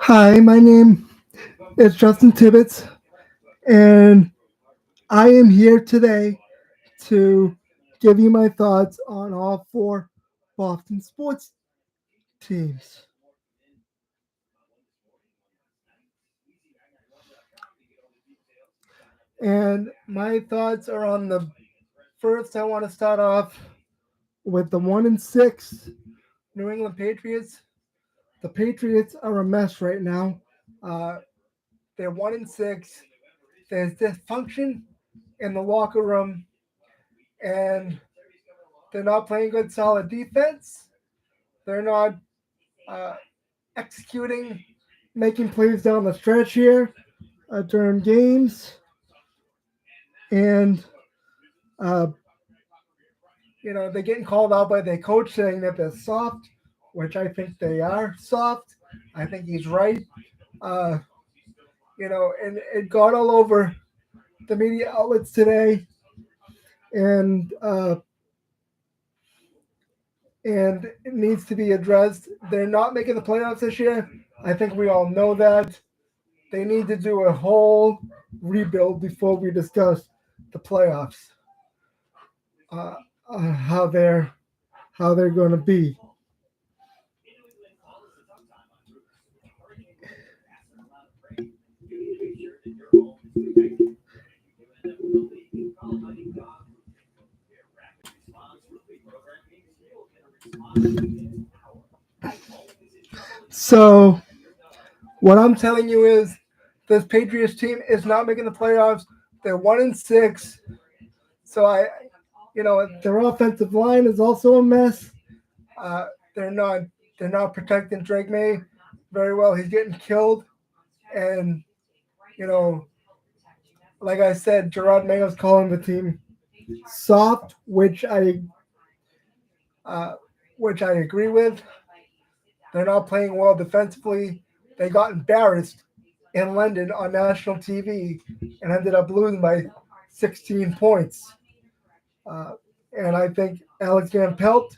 Hi, my name is Justin Tibbetts, and I am here today to give you my thoughts on all four Boston sports teams. And my thoughts are on the first. I want to start off with the 1-6 New England Patriots. The Patriots are a mess right now. Uh, they're 1-6. There's dysfunction in the locker room, and they're not playing good, solid defense. They're not uh, executing, making plays down the stretch here during games, and uh, they're getting called out by their coach saying that they're soft, which I think they are soft. I think he's right. Uh, and it got all over the media outlets today, and and it needs to be addressed. They're not making the playoffs this year. I think we all know that. They need to do a whole rebuild before we discuss the playoffs. Uh, how they're going to be. So what I'm telling you is this Patriots team is not making the playoffs. They're 1-6. So their offensive line is also a mess. Uh, they're not they're not protecting Drake May very well. He's getting killed, and you know, like I said, Gerard Mayo's calling the team soft, uh, which I agree with. They're not playing well defensively. They got embarrassed in London on national TV and ended up losing by 16 points. Uh, and I think Alex Van Pelt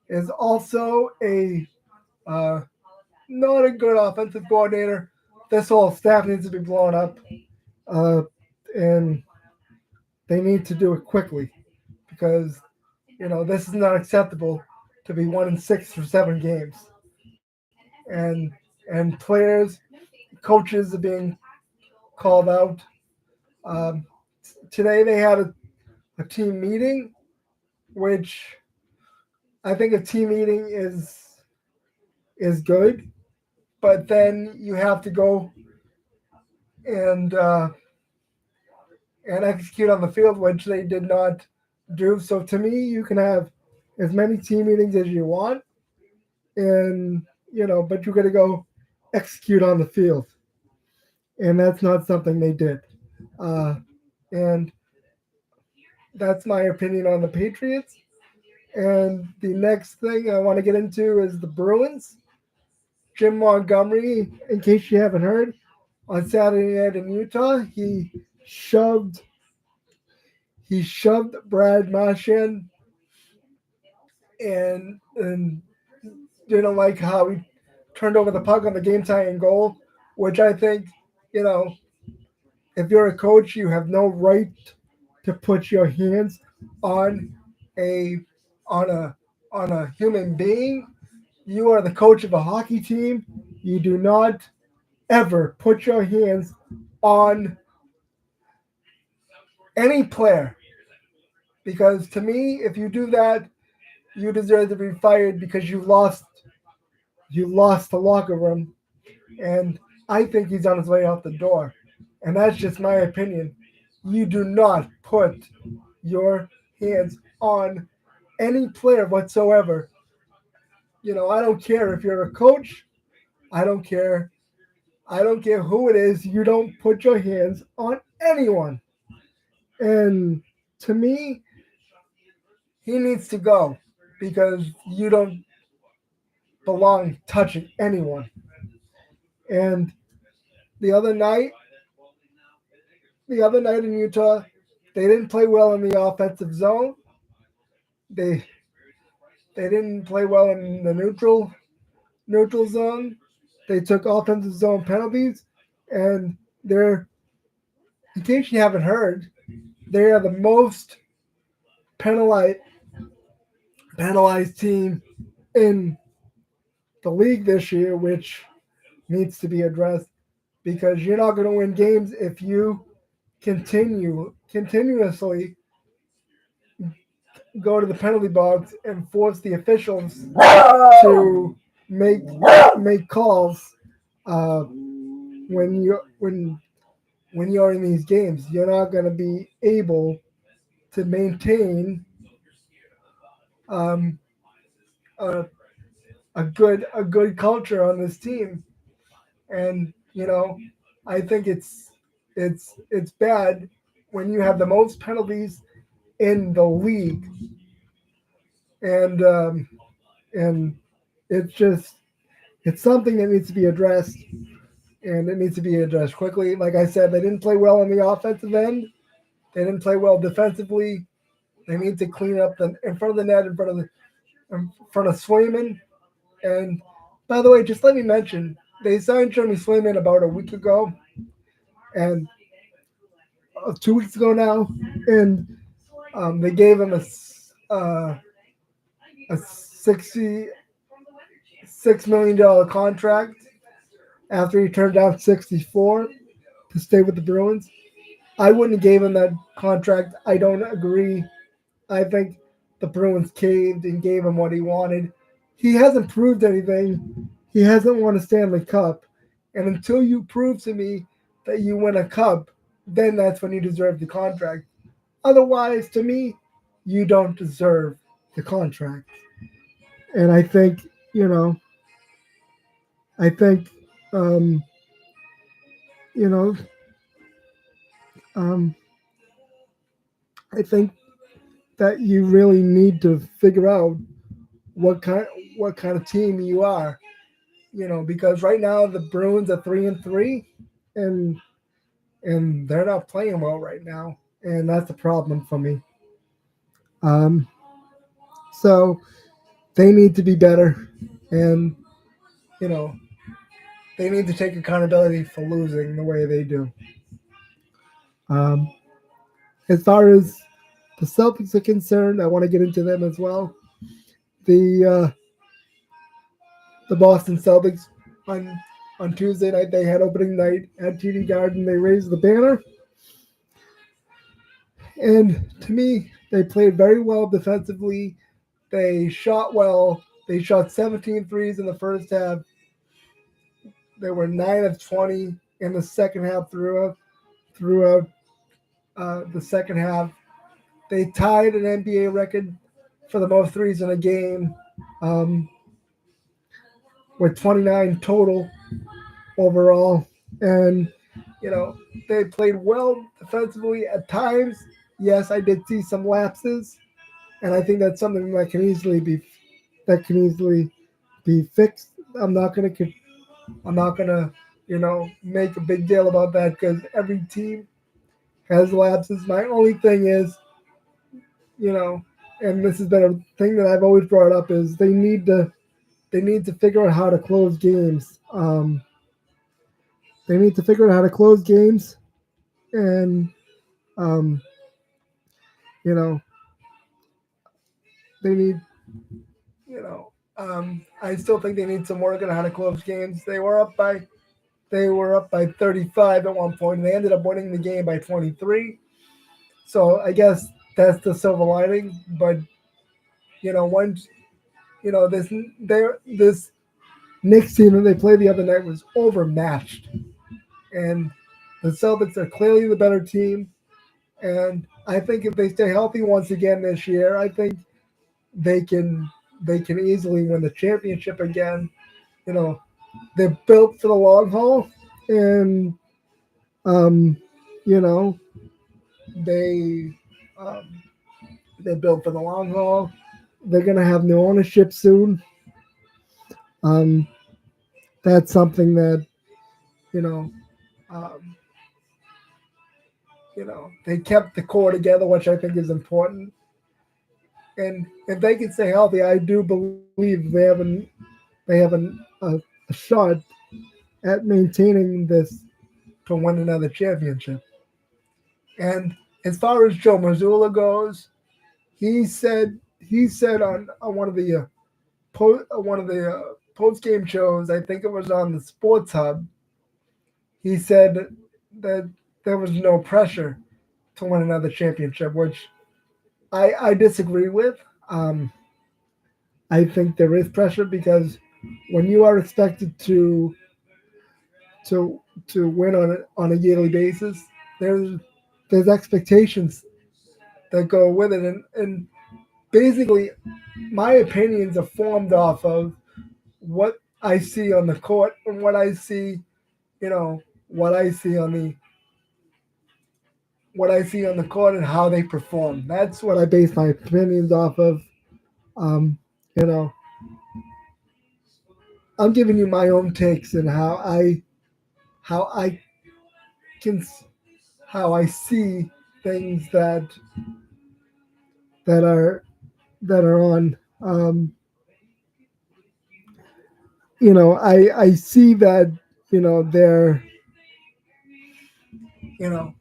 is also a uh, not a good offensive coordinator. This whole staff needs to be blown up, uh, and they need to do it quickly because this is not acceptable to be 1-6 for 7 games, and players, coaches are being called out. Um, Today they had a team meeting, which I think a team meeting is good, but then you have to go and execute on the field, which they did not do. So to me, you can have as many team meetings as you want, and but you got to go execute on the field, and that's not something they did. Uh, and that's my opinion on the Patriots. And the next thing I want to get into is the Bruins. Jim Montgomery, in case you haven't heard, on Saturday night in Utah, shoved he shoved Brad Marchand and didn't like how he turned over the puck on the game tying goal, which I think, you know, if you're a coach, you have no right to put your hands on a on a on a human being. You are the coach of a hockey team. You do not ever put your hands on any player because to me, if you do that, you deserve to be fired because you lost the locker room, and I think he's on his way out the door. And that's just my opinion. You do not put your hands on any player whatsoever. I don't care if you're a coach. I don't care. I don't care who it is. You don't put your hands on anyone. And to me, he needs to go because you don't belong touching anyone. And the other night, in Utah, they didn't play well in the offensive zone. They they didn't play well in the neutral. neutral zone. They took offensive zone penalties, and they're, in case you haven't heard, they are the most penalized penalized team in the league this year, which needs to be addressed because you're not going to win games if you continuously go to the penalty box and force the officials to make make calls uh, when you're in these games. You're not going to be able to maintain um, a, a good culture on this team. And I think it's bad when you have the most penalties in the league, and and it's just it's something that needs to be addressed, and it needs to be addressed quickly. Like I said, they didn't play well on the offensive end. They didn't play well defensively. They need to clean up in front of the net, in front of Swayman. And by the way, just let me mention, they signed Jeremy Swayman about a week ago, and 2 weeks ago now, and they gave him a $66 million contract after he turned down 64 to stay with the Bruins. I wouldn't have gave him that contract. I don't agree. I think the Bruins caved and gave him what he wanted. He hasn't proved anything. He hasn't won a Stanley Cup. And until you prove to me that you win a cup, then that's when you deserve the contract. Otherwise, to me, you don't deserve the contract. And you know, I think, um, you know, um, I think that you really need to figure out what kind what kind of team you are. Because right now the Bruins are 3-3, and they're not playing well right now, and that's a problem for me. Um, so they need to be better, and you know they need to take accountability for losing the way they do. Um, as far as the Celtics are concerned, I want to get into them as well. The the Boston Celtics on Tuesday night, they had opening night at TD Garden. They raised the banner, and to me, they played very well defensively. They shot well. They shot 17 threes in the first half. They were 9 of 20 in the second half throughout the second half. They tied an NBA record for the most threes in a game, um, with 29 total overall. And, they played well defensively at times. Yes, I did see some lapses, and I think that's something that can easily be fixed. I'm not gonna I'm not gonna make a big deal about that because every team has lapses. My only thing is, you know, and this has been a thing that I've always brought up, is they need to figure out how to close games. They need to figure out how to close games, and um, you know they need I still think they need some work on how to close games. They were up by 35 at one point, and they ended up winning the game by 23. So I guess that's the silver lining. But once this Knicks team that they played the other night was overmatched, and the Celtics are clearly the better team. And I think if they stay healthy once again this year, I think they can they can easily win the championship again. You know, they're built for the long haul, and um, you know they um, they're built for the long haul. They're gonna have new ownership soon. Um, that's something that you know. Um, they kept the core together, which I think is important. And if they can stay healthy, I do believe they have they have a shot at maintaining this to win another championship. And as far as Joe Mazzulla goes, he said on one of the post game shows, I think it was on the Sports Hub, he said that there was no pressure to win another championship, which I disagree with. Um, I think there is pressure because when you are expected to to win on a yearly basis, there's expectations that go with it, and basically my opinions are formed off of what I see on the court and what I see, what I see on the court and how they perform. That's what I base my opinions off of. Um, you know, I'm giving you my own takes and how I can how I see things that are that are on. I see that they're you know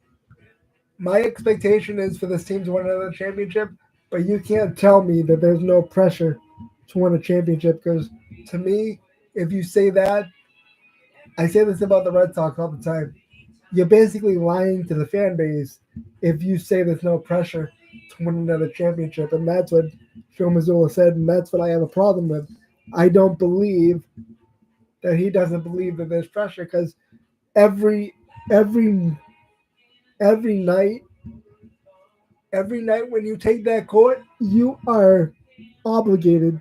my expectation is for this team to win another championship, but you can't tell me that there's no pressure to win a championship because to me, if you say that, I say this about the Red Sox all the time. You're basically lying to the fan base if you say there's no pressure to win another championship, and that's what Joe Mazzulla said, and that's what I have a problem with. I don't believe that he doesn't believe that there's pressure because every every every night when you take that court, you are obligated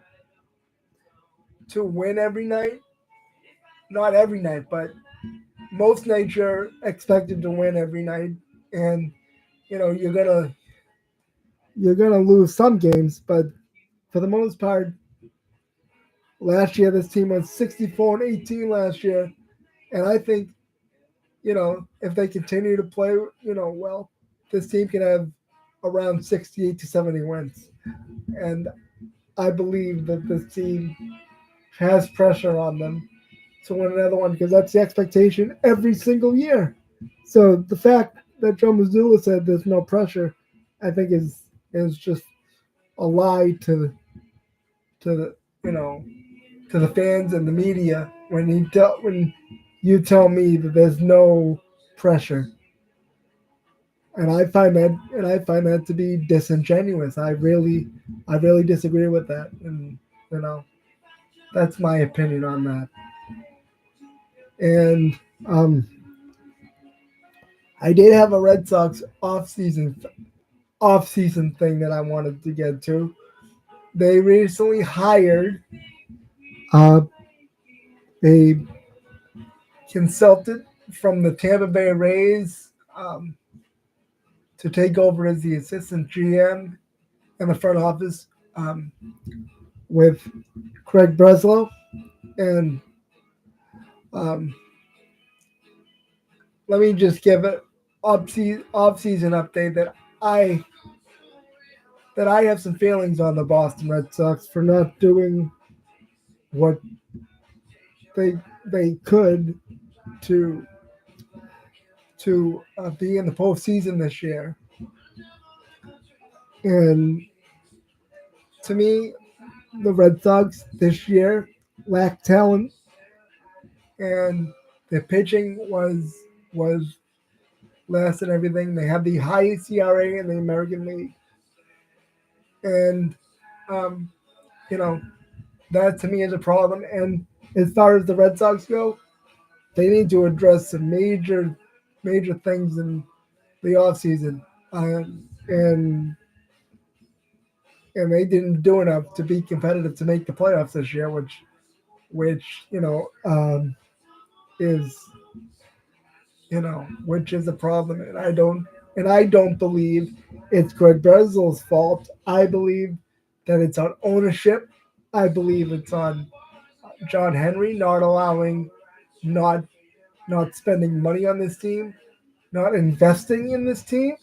to win every night. Not every night, but most nights you're expected to win every night, and you're gonna lose some games, but for the most part, last year this team was 64-18 last year, and I think if they continue to play well, this team can have around 68 to 70 wins, and I believe that this team has pressure on them to win another one because that's the expectation every single year. So the fact that Joe Mazzulla said there's no pressure, I think is just a lie to the you know to the fans and the media when you tell me that there's no pressure. And I find that to be disingenuous. I really disagree with that, and you know that's my opinion on that. And um, I did have a Red Sox off season thing that I wanted to get to. They recently hired uh, a consultant from the Tampa Bay Rays to take over as the assistant GM in the front office with Craig Breslow. And um, let me just give an off-season update I that I have some feelings on the Boston Red Sox for not doing what they they could to be in the postseason this year. And to me, the Red Sox this year lack talent, and their pitching was less than everything. They have the highest ERA in the American League, and um, you know that to me is a problem. And as far as the Red Sox go, they need to address some major things in the offseason. And they didn't do enough to be competitive to make the playoffs this year, which is which is a problem. And I don't believe it's Greg Breslow's fault. I believe that it's on ownership. I believe it's on John Henry not allowing, not not spending money on this team, not investing in this team,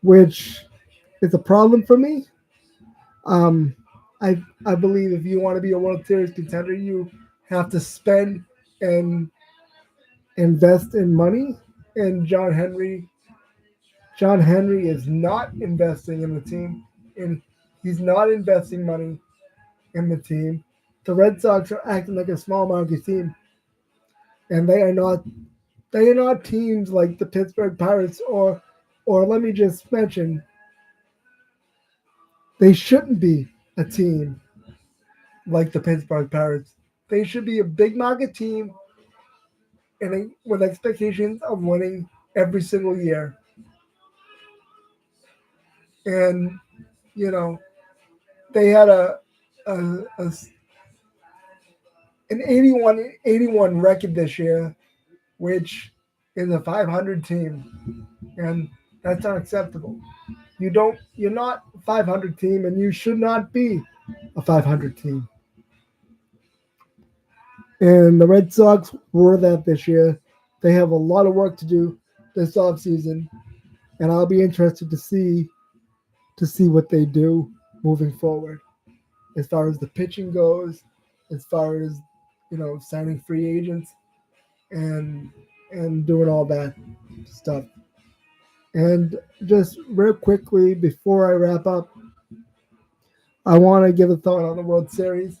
which is a problem for me. Um, I believe if you want to be a World Series contender, you have to spend and invest in money. And John Henry is not investing in the team, and he's not investing money in the team. The Red Sox are acting like a small market team, and they are not. They are not teams like the Pittsburgh Pirates or let me just mention, they shouldn't be a team like the Pittsburgh Pirates. They should be a big market team and with expectations of winning every single year. And you know, they had a an 81 record this year, which is a 500 team, and that's unacceptable. You're not a 500 team, and you should not be a 500 team. And the Red Sox were that this year. They have a lot of work to do this offseason, and I'll be interested to see what they do moving forward as far as the pitching goes, as far as signing free agents and doing all that stuff. And just real quickly before I wrap up, I want to give a thought on the World Series.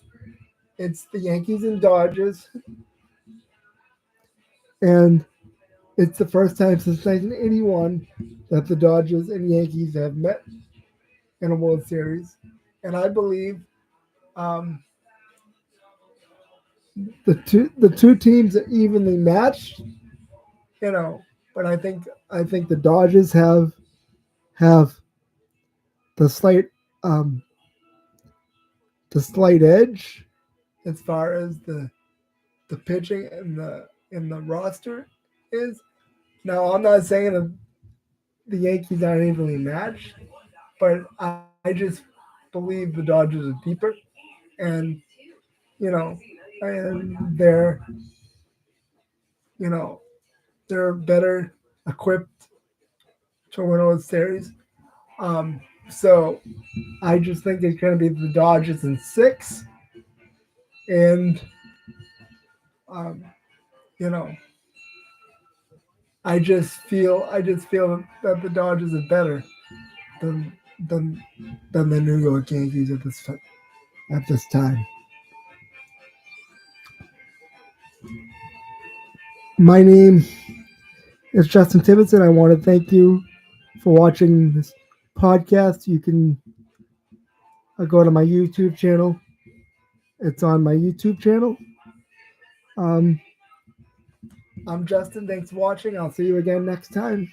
It's the Yankees and Dodgers, and it's the first time since 1981 that the Dodgers and Yankees have met in a World Series, and I believe um, the two teams are evenly matched. You know, but I think the Dodgers have the um, slight edge as far as the pitching and the roster is. Now I'm not saying that the Yankees aren't evenly matched, but I just believe the Dodgers are deeper, and you know, and you know they're better equipped to win a series. So I just think it's going to be the Dodgers in six, and um, you know, I just feel that the Dodgers are better than than than the New York Yankees at this time. My name is Justin Tibbetson. I want to thank you for watching this podcast. You can go to my YouTube channel. It's on my YouTube channel. Um, I'm Justin. Thanks for watching. I'll see you again next time.